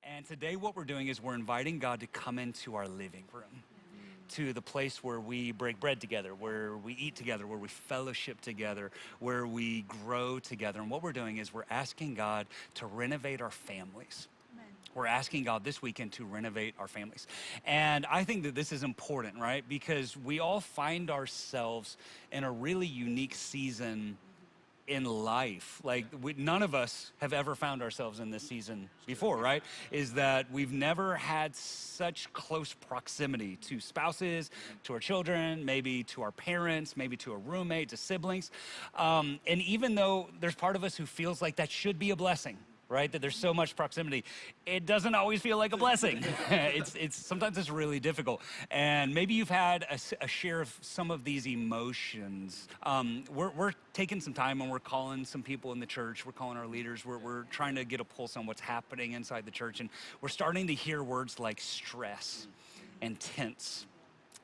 And today what we're doing is we're inviting God to come into our living room, to the place where we break bread together, where we eat together, where we fellowship together, where we grow together. And what we're doing is we're asking God to renovate our families. We're asking God this weekend to renovate our families. And I think that this is important, right? Because we all find ourselves in a really unique season in life. Like none of us have ever found ourselves in this season before, right? Is that we've never had such close proximity to spouses, to our children, maybe to our parents, maybe to a roommate, to siblings. And even though there's part of us who feels like that should be a blessing, right? That there's so much proximity. It doesn't always feel like a blessing. Sometimes it's really difficult. And maybe you've had a share of some of these emotions. We're taking some time and we're calling some people in the church. We're calling our leaders. We're trying to get a pulse on what's happening inside the church. And we're starting to hear words like stress and tense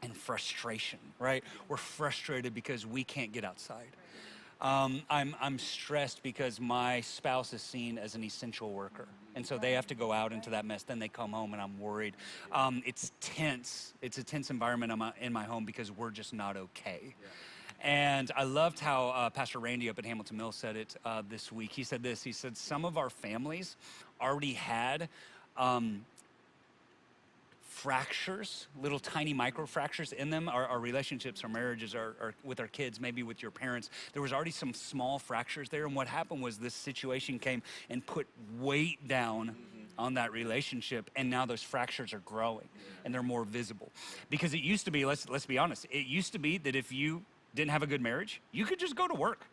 and frustration, right? We're frustrated because we can't get outside. I'm stressed because my spouse is seen as an essential worker. And so they have to go out into that mess. Then they come home and I'm worried. It's tense. It's a tense environment in my home because we're just not okay. And I loved how Pastor Randy up at Hamilton Mill said it this week. He said this, he said, some of our families already had fractures, little tiny micro fractures in them. Our relationships, our marriages, our with our kids, maybe with your parents, there was already some small fractures there. And what happened was this situation came and put weight down on that relationship, and now those fractures are growing and they're more visible. Because it used to be, let's be honest, it used to be that if you didn't have a good marriage, you could just go to work.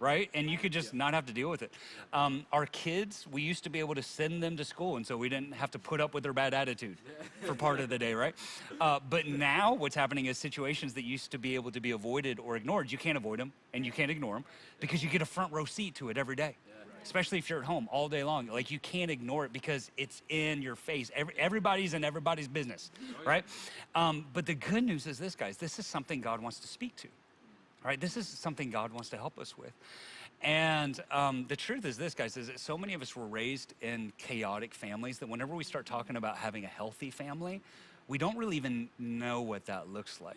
Right? And you could just not have to deal with it. Our kids, we used to be able to send them to school, and so we didn't have to put up with their bad attitude for part of the day, right? But now what's happening is situations that used to be able to be avoided or ignored, you can't avoid them and you can't ignore them because you get a front row seat to it every day. Especially if you're at home all day long. Like you can't ignore it because it's in your face. Everybody's in everybody's business, right? But the good news is this, guys, this is something God wants to speak to. All right, this is something God wants to help us with. And the truth is this, guys, is that so many of us were raised in chaotic families that whenever we start talking about having a healthy family, we don't really even know what that looks like.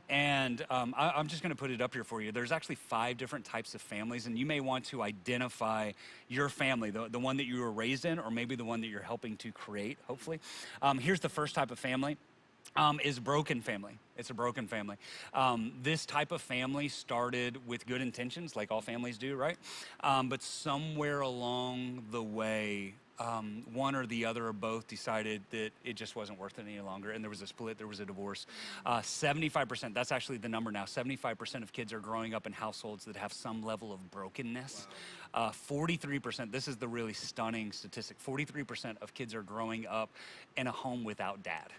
And I'm just gonna put it up here for you. There's actually 5 different types of families, and you may want to identify your family, the one that you were raised in, or maybe the one that you're helping to create, hopefully. Here's the first type of family. Is broken family. It's a broken family. This type of family started with good intentions, like all families do, right? But somewhere along the way, one or the other or both decided that it just wasn't worth it any longer, and there was a split, there was a divorce. 75%, that's actually the number now, 75% of kids are growing up in households that have some level of brokenness. 43%, this is the really stunning statistic, 43% of kids are growing up in a home without dad.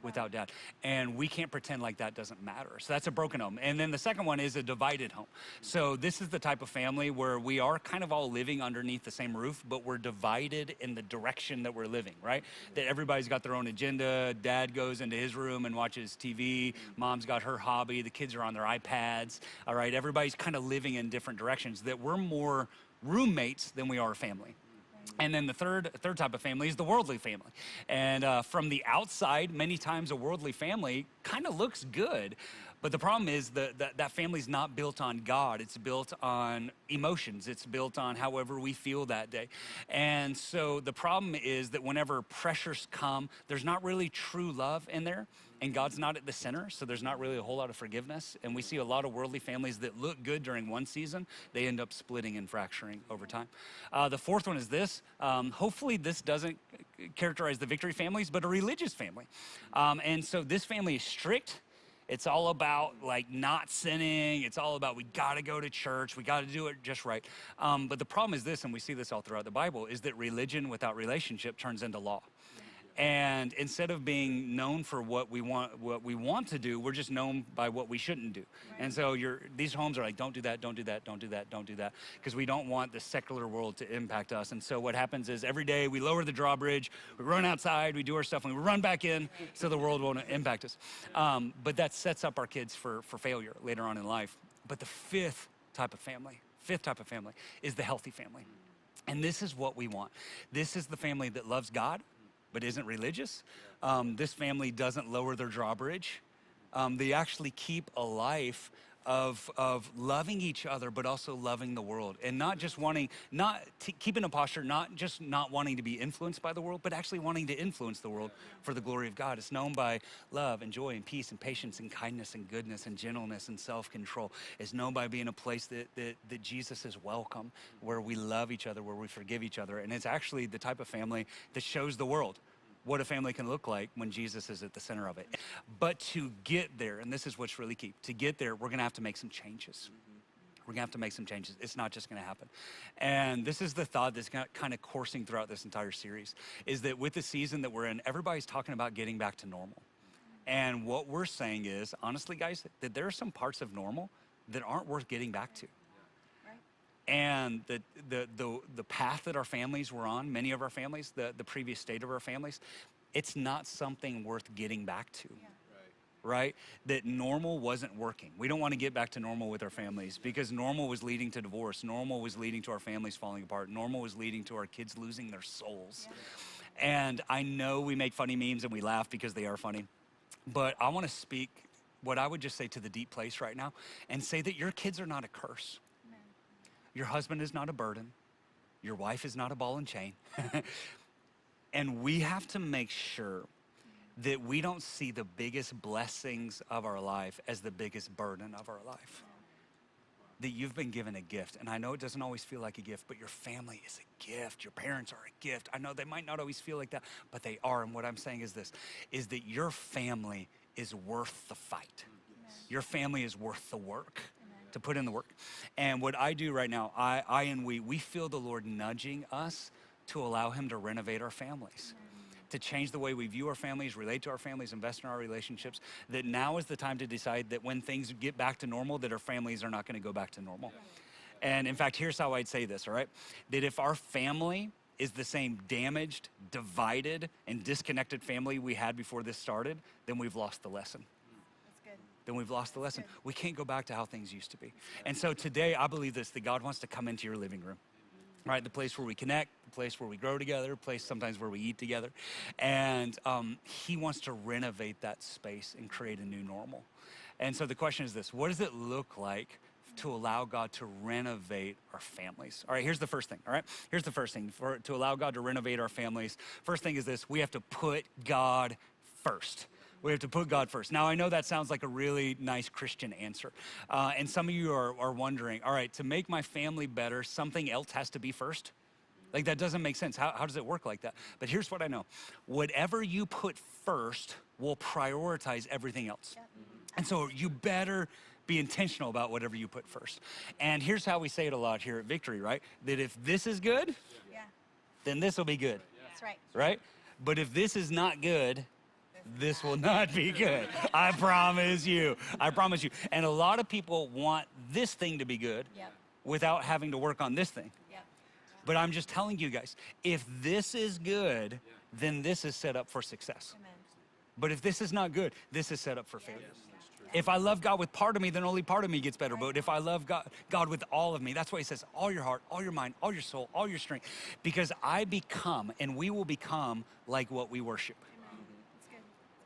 Without dad. And we can't pretend like that doesn't matter. So that's a broken home. And then the second one is a divided home. So this is the type of family where we are kind of all living underneath the same roof, but we're divided in the direction that we're living, right? That everybody's got their own agenda. Dad goes into his room and watches TV. Mom's got her hobby. The kids are on their iPads. All right, everybody's kind of living in different directions, that we're more roommates than we are a family. And then the third type of family is the worldly family. And from the outside, many times a worldly family kind of looks good. But the problem is that family's not built on God. It's built on emotions. It's built on however we feel that day. And so the problem is that whenever pressures come, there's not really true love in there. And God's not at the center, so there's not really a whole lot of forgiveness. And we see a lot of worldly families that look good during one season, they end up splitting and fracturing over time. The fourth one is this. Hopefully this doesn't characterize the Victory families, but a religious family. And so this family is strict. It's all about like not sinning. It's all about we gotta go to church. We gotta do it just right. But the problem is this, and we see this all throughout the Bible, is that religion without relationship turns into law. And instead of being known for what we want to do, we're just known by what we shouldn't do. And so these homes are like, don't do that, don't do that, don't do that, don't do that, because we don't want the secular world to impact us. And so what happens is every day we lower the drawbridge, we run outside, we do our stuff, and we run back in so the world won't impact us. But that sets up our kids for failure later on in life. But the fifth type of family is the healthy family. And this is what we want. This is the family that loves God, but isn't religious. This family doesn't lower their drawbridge. They actually keep a life of loving each other, but also loving the world, and not just wanting, keeping a posture, not just not wanting to be influenced by the world, but actually wanting to influence the world for the glory of God. It's known by love and joy and peace and patience and kindness and goodness and gentleness and self-control. It's known by being a place that Jesus is welcome, where we love each other, where we forgive each other. And it's actually the type of family that shows the world what a family can look like when Jesus is at the center of it. But to get there, and this is what's really key, to get there, we're gonna have to make some changes. We're gonna have to make some changes. It's not just gonna happen. And this is the thought that's kind of coursing throughout this entire series, is that with the season that we're in, everybody's talking about getting back to normal. And what we're saying is, honestly, guys, that there are some parts of normal that aren't worth getting back to. And the path that our families were on, many of our families, the previous state of our families, it's not something worth getting back to. Right? That normal wasn't working. We don't want to get back to normal with our families, because normal was leading to divorce. Normal was leading to our families falling apart. Normal was leading to our kids losing their souls. And I know we make funny memes and we laugh because they are funny, but I want to speak what I would just say to the deep place right now and say that your kids are not a curse. Your husband is not a burden. Your wife is not a ball and chain. And we have to make sure that we don't see the biggest blessings of our life as the biggest burden of our life. That you've been given a gift. And I know it doesn't always feel like a gift, but your family is a gift. Your parents are a gift. I know they might not always feel like that, but they are. And what I'm saying is this, is that your family is worth the fight. Your family is worth the work. To put in the work. And what I do right now, I and we feel the Lord nudging us to allow him to renovate our families, to change the way we view our families, relate to our families, invest in our relationships, that now is the time to decide that when things get back to normal, that our families are not gonna go back to normal. And in fact, here's how I'd say this, all right? That if our family is the same damaged, divided, and disconnected family we had before this started, then we've lost the lesson. Then we've lost the lesson. We can't go back to how things used to be. And so today, I believe this, that God wants to come into your living room, right? The place where we connect, the place where we grow together, the place sometimes where we eat together. And he wants to renovate that space and create a new normal. And so the question is this, what does it look like to allow God to renovate our families? All right, here's the first thing, all right? Here's the first thing, to allow God to renovate our families. First thing is this, we have to put God first. We have to put God first. Now, I know that sounds like a really nice Christian answer. And some of you are wondering, all right, to make my family better, something else has to be first? Like, that doesn't make sense. How does it work like that? But here's what I know. Whatever you put first will prioritize everything else. And so you better be intentional about whatever you put first. And here's how we say it a lot here at Victory, right? That if this is good, then this will be good. That's right. Right? But if this is not good, this will not be good. I promise you. I promise you. And a lot of people want this thing to be good without having to work on this thing. But I'm just telling you guys, if this is good, then this is set up for success. Amen. But if this is not good, this is set up for failure. If I love God with part of me, then only part of me gets better. But if I love God with all of me, that's why he says, all your heart, all your mind, all your soul, all your strength. Because I become, and we will become like what we worship.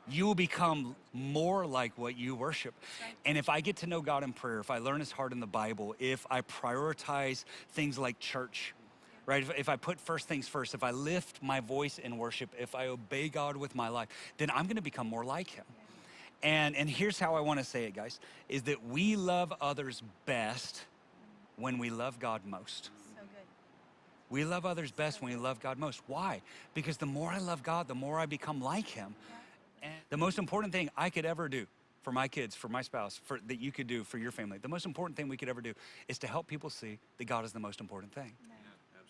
You will become more like what you worship. And if I get to know God in prayer, if I learn his heart in the Bible, if I prioritize things like church, right? If I put first things first, if I lift my voice in worship, if I obey God with my life, then I'm gonna become more like him. And here's how I wanna say it, guys, is that we love others best when we love God most. So good. We love others best when we love God most. Why? Because the more I love God, the more I become like him. And the most important thing I could ever do for my kids, for my spouse, that you could do for your family, the most important thing we could ever do is to help people see that God is the most important thing.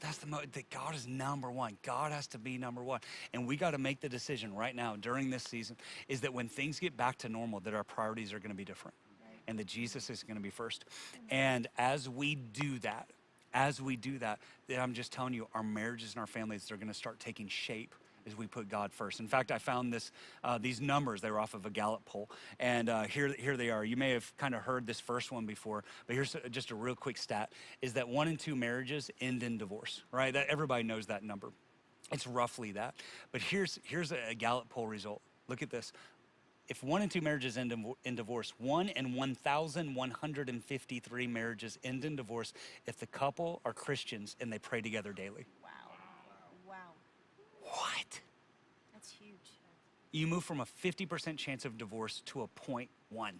That's that God is number one. God has to be number one. And we got to make the decision right now during this season is that when things get back to normal, that our priorities are going to be different and that Jesus is going to be first. And as we do that, then I'm just telling you, our marriages and our families are going to start taking shape is we put God first. In fact, I found these numbers. They were off of a Gallup poll, and here they are. You may have kind of heard this first one before, but here's just a real quick stat: is that 1 in 2 marriages end in divorce. Right? That everybody knows that number. It's roughly that. But here's a Gallup poll result. Look at this. If 1 in 2 marriages end in divorce, 1 in 1,153 marriages end in divorce if the couple are Christians and they pray together daily. Wow. Wow. What? That's huge. You move from a 50% chance of divorce to a 0.1. Wow.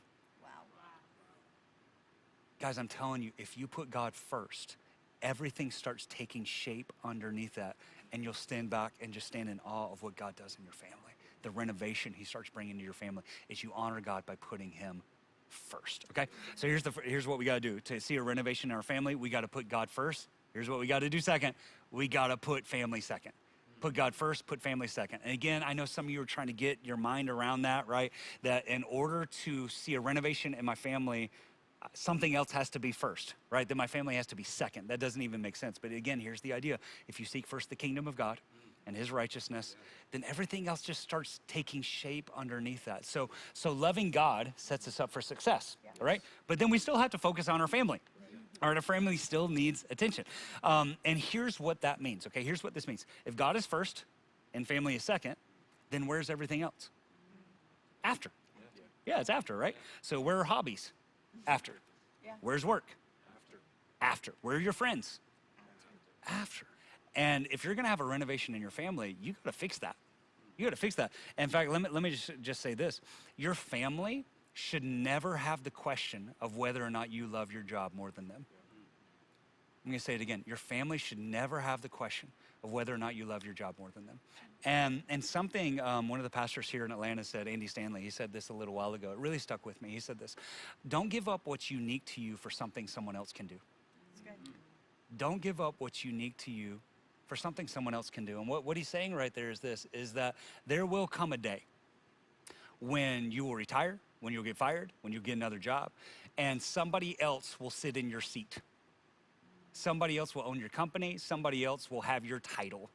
Guys, I'm telling you, if you put God first, everything starts taking shape underneath that, and you'll stand back and just stand in awe of what God does in your family. The renovation he starts bringing to your family is you honor God by putting him first, okay? So here's what we gotta do. To see a renovation in our family, we gotta put God first. Here's what we gotta do second. We gotta put family second. Put God first, put family second. And again, I know some of you are trying to get your mind around that, right? That in order to see a renovation in my family, something else has to be first, right? That my family has to be second. That doesn't even make sense. But again, here's the idea. If you seek first the kingdom of God and his righteousness, then everything else just starts taking shape underneath that. So loving God sets us up for success, all right? But then we still have to focus on our family. All right, our family still needs attention. And here's what that means, okay? Here's what this means. If God is first and family is second, then where's everything else? After. Yeah, it's after, right? So where are hobbies? After. Where's work? After. Where are your friends? After. And if you're gonna have a renovation in your family, you gotta fix that. You gotta fix that. In fact, let me just say this. Your family should never have the question of whether or not you love your job more than them. I'm gonna say it again. Your family should never have the question of whether or not you love your job more than them. And something one of the pastors here in Atlanta said, Andy Stanley, he said this a little while ago. It really stuck with me. He said this: don't give up what's unique to you for something someone else can do. That's good. Don't give up what's unique to you for something someone else can do. And what he's saying right there is this, is that there will come a day when you will retire, when you'll get fired, when you get another job, and somebody else will sit in your seat. Somebody else will own your company. Somebody else will have your title.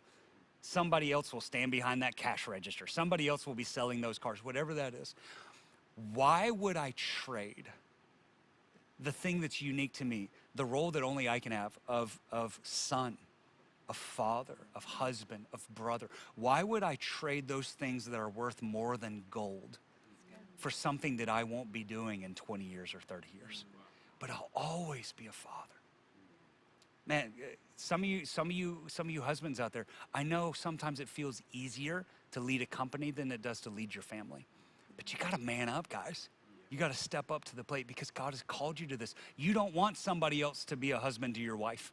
Somebody else will stand behind that cash register. Somebody else will be selling those cars, whatever that is. Why would I trade the thing that's unique to me, the role that only I can have of son, of father, of husband, of brother? Why would I trade those things that are worth more than gold for something that I won't be doing in 20 years or 30 years? But I'll always be a father. Man, some of you husbands out there, I know sometimes it feels easier to lead a company than it does to lead your family. But you gotta man up, guys. You gotta step up to the plate because God has called you to this. You don't want somebody else to be a husband to your wife.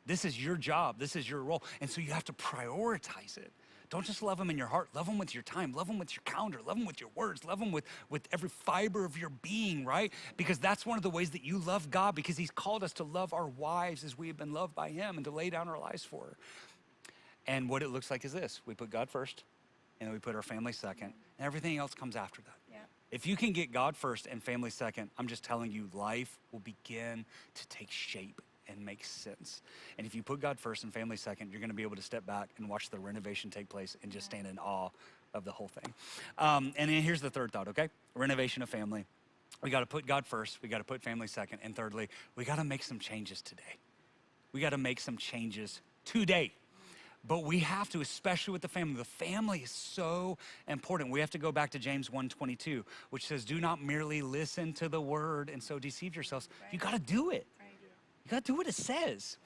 This is your job, this is your role. And so you have to prioritize it. Don't just love them in your heart, love them with your time, love them with your calendar, love them with your words, love them with every fiber of your being, right? Because that's one of the ways that you love God, because he's called us to love our wives as we have been loved by him and to lay down our lives for her. And what it looks like is this: we put God first, and then we put our family second, and everything else comes after that. Yeah. If you can get God first and family second, I'm just telling you, life will begin to take shape and make sense. And if you put God first and family second, you're gonna be able to step back and watch the renovation take place and just stand in awe of the whole thing. And then here's the third thought, okay? Renovation of family. We gotta put God first, we gotta put family second, and thirdly, we gotta make some changes today. We gotta make some changes today. But we have to, especially with the family. The family is so important. We have to go back to James 1:22, which says, do not merely listen to the word and so deceive yourselves. Right. You gotta do it. You gotta do what it says.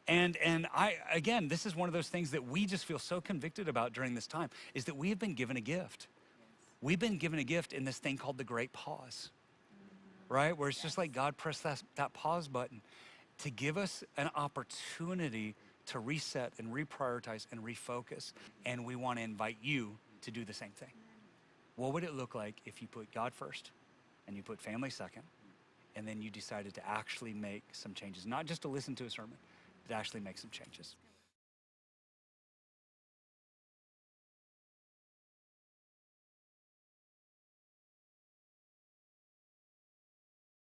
And again, this is one of those things that we just feel so convicted about during this time, is that we have been given a gift. Yes. We've been given a gift in this thing called the great pause, right? Where it's just like God pressed that pause button to give us an opportunity to reset and reprioritize and refocus. And we wanna invite you to do the same thing. What would it look like if you put God first and you put family second, and then you decided to actually make some changes, not just to listen to a sermon, but to actually make some changes?